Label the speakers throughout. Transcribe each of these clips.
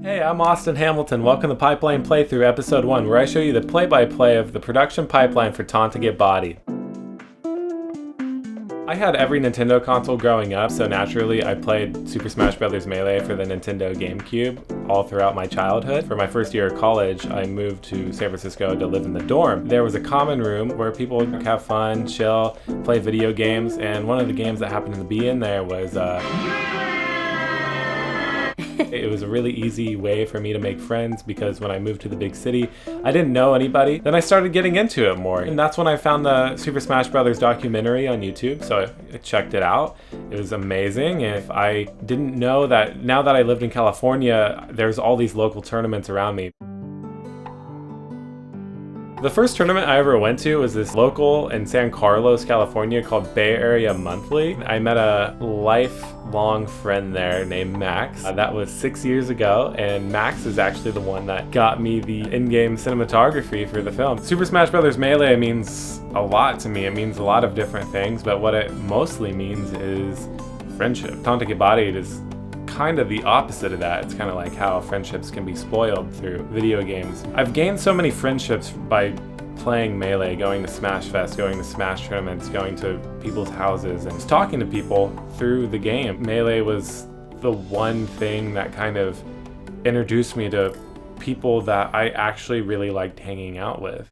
Speaker 1: Hey, I'm Austin Hamilton. Welcome to Pipeline Playthrough Episode 1, where I show you the play-by-play of the production pipeline for Taunt to Get Bodied. I had every Nintendo console growing up, so naturally I played Super Smash Bros. Melee for the Nintendo GameCube all throughout my childhood. For my first year of college, I moved to San Francisco to live in the dorm. There was a common room where people would have fun, chill, play video games, and one of the games that happened to be in there was It was a really easy way for me to make friends because when I moved to the big city, I didn't know anybody. Then I started getting into it more. And that's when I found the Super Smash Bros. Documentary on YouTube, so I checked it out. It was amazing. And if I didn't know that, now that I lived in California, there's all these local tournaments around me. The first tournament I ever went to was this local in San Carlos, California called Bay Area Monthly. I met a lifelong friend there named Max. That was 6 years ago, and Max is actually the one that got me the in-game cinematography for the film. Super Smash Bros. Melee means a lot to me. It means a lot of different things, but what it mostly means is friendship. Taunt to Get Bodied is kind of the opposite of that. It's kind of like how friendships can be spoiled through video games. I've gained so many friendships by playing Melee, going to Smash Fest, going to Smash tournaments, going to people's houses, and just talking to people through the game. Melee was the one thing that kind of introduced me to people that I actually really liked hanging out with.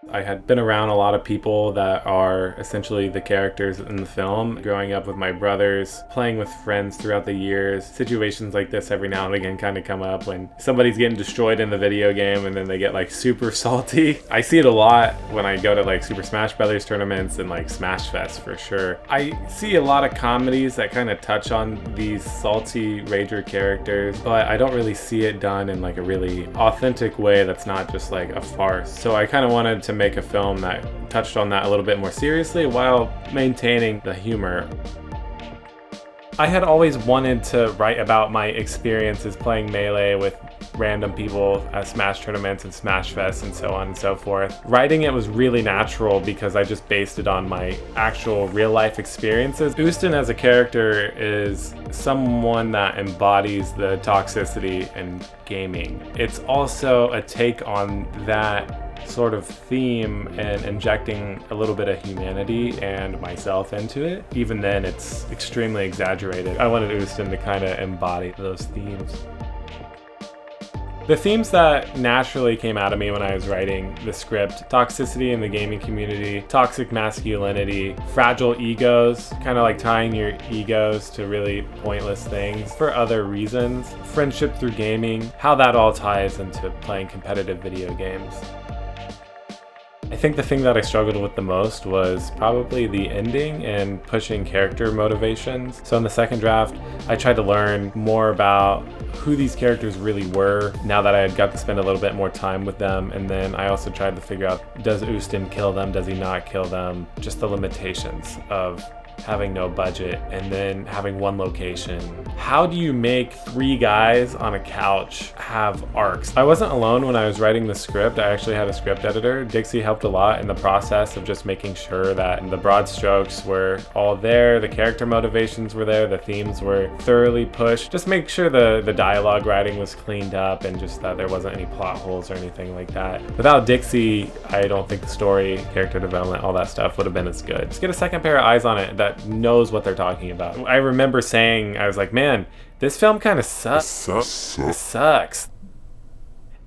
Speaker 1: I had been around a lot of people that are essentially the characters in the film. Growing up with my brothers, playing with friends throughout the years, situations like this every now and again kind of come up when somebody's getting destroyed in the video game and then they get like super salty. I see it a lot when I go to like Super Smash Bros. Tournaments and like Smash Fest for sure. I see a lot of comedies that kind of touch on these salty rager characters, but I don't really see it done in like a really authentic way that's not just like a farce. So I kind of wanted to make a film that touched on that a little bit more seriously while maintaining the humor. I had always wanted to write about my experiences playing Melee with random people at Smash tournaments and Smash Fest and so on and so forth. Writing it was really natural because I just based it on my actual real life experiences. OOstin as a character is someone that embodies the toxicity in gaming. It's also a take on that sort of theme and injecting a little bit of humanity and myself into it. Even then, it's extremely exaggerated. I wanted OOstin to kind of embody those themes. The themes that naturally came out of me when I was writing the script: toxicity in the gaming community, toxic masculinity, fragile egos, kind of like tying your egos to really pointless things for other reasons, friendship through gaming, how that all ties into playing competitive video games. I think the thing that I struggled with the most was probably the ending and pushing character motivations. So in the second draft, I tried to learn more about who these characters really were now that I had got to spend a little bit more time with them. And then I also tried to figure out, does OOstin kill them? Does he not kill them? Just the limitations of having no budget and then having one location. How do you make 3 guys on a couch have arcs? I wasn't alone when I was writing the script. I actually had a script editor. Dixie helped a lot in the process of just making sure that the broad strokes were all there, the character motivations were there, the themes were thoroughly pushed. Just make sure the dialogue writing was cleaned up and just that there wasn't any plot holes or anything like that. Without Dixie, I don't think the story, character development, all that stuff would have been as good. Just get a second pair of eyes on it that knows what they're talking about. I remember saying, I was like, man, this film kind of sucks. This sucks.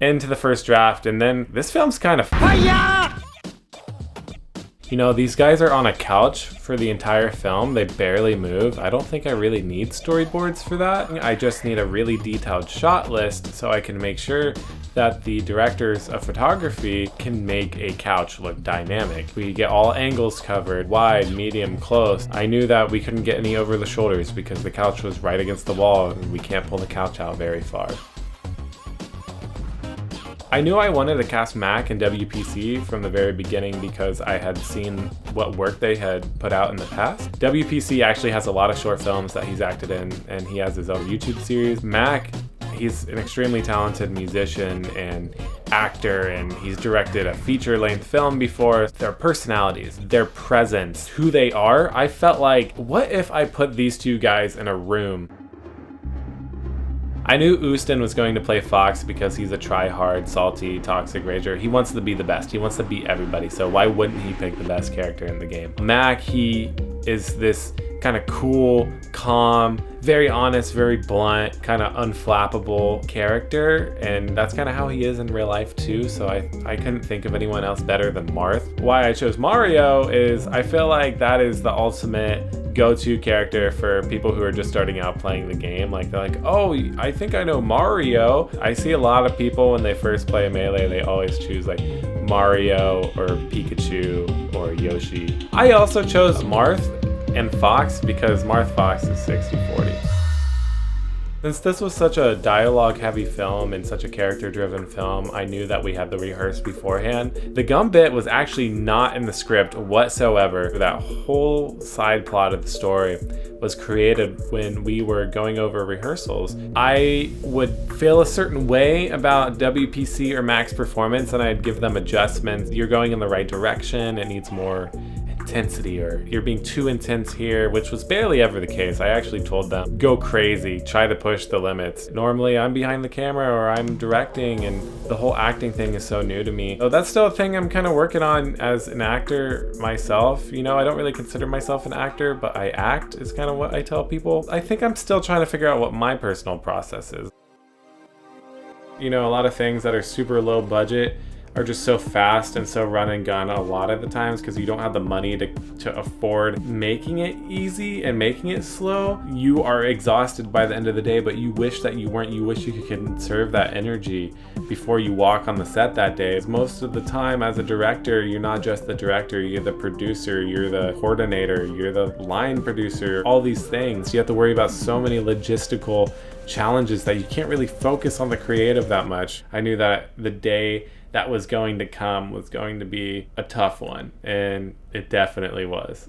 Speaker 1: Into the first draft, and then this film's kind of You know, these guys are on a couch for the entire film. They barely move. I don't think I really need storyboards for that. I just need a really detailed shot list so I can make sure that the directors of photography can make a couch look dynamic. We get all angles covered, wide, medium, close. I knew that we couldn't get any over the shoulders because the couch was right against the wall and we can't pull the couch out very far. I knew I wanted to cast Mac and WPC from the very beginning because I had seen what work they had put out in the past. WPC actually has a lot of short films that he's acted in, and he has his own YouTube series. Mac, he's an extremely talented musician and actor, and he's directed a feature-length film before. Their personalities, their presence, who they are, I felt like, what if I put these two guys in a room I knew OOstin was going to play Fox because he's a try-hard, salty, toxic rager. He wants to be the best. He wants to beat everybody, so why wouldn't he pick the best character in the game? Mac, he is this kind of cool, calm, very honest, very blunt, kind of unflappable character, and that's kind of how he is in real life too, so I couldn't think of anyone else better than Marth. Why I chose Mario is I feel like that is the ultimate go-to character for people who are just starting out playing the game. Like, they're like, oh, I think I know Mario. I see a lot of people when they first play Melee, they always choose like Mario or Pikachu or Yoshi. I also chose Marth and Fox because Marth Fox is 60-40. Since this was such a dialogue-heavy film and such a character-driven film, I knew that we had to rehearse beforehand. The gum bit was actually not in the script whatsoever. That whole side plot of the story was created when we were going over rehearsals. I would feel a certain way about WPC or Max performance, and I'd give them adjustments. You're going in the right direction, it needs more intensity, or you're being too intense here, which was barely ever the case. I actually told them, go crazy, try to push the limits. Normally I'm behind the camera or I'm directing, and the whole acting thing is so new to me. So that's still a thing I'm kind of working on as an actor myself. You know, I don't really consider myself an actor, but I act is kind of what I tell people. I think I'm still trying to figure out what my personal process is. You know, a lot of things that are super low budget are just so fast and so run and gun a lot of the times because you don't have the money to afford making it easy and making it slow. You are exhausted by the end of the day, but you wish that you weren't. You wish you could conserve that energy before you walk on the set that day. Most of the time as a director, you're not just the director, you're the producer, you're the coordinator, you're the line producer, all these things. You have to worry about so many logistical challenges that you can't really focus on the creative that much. I knew that the day that was going to come was going to be a tough one, and it definitely was.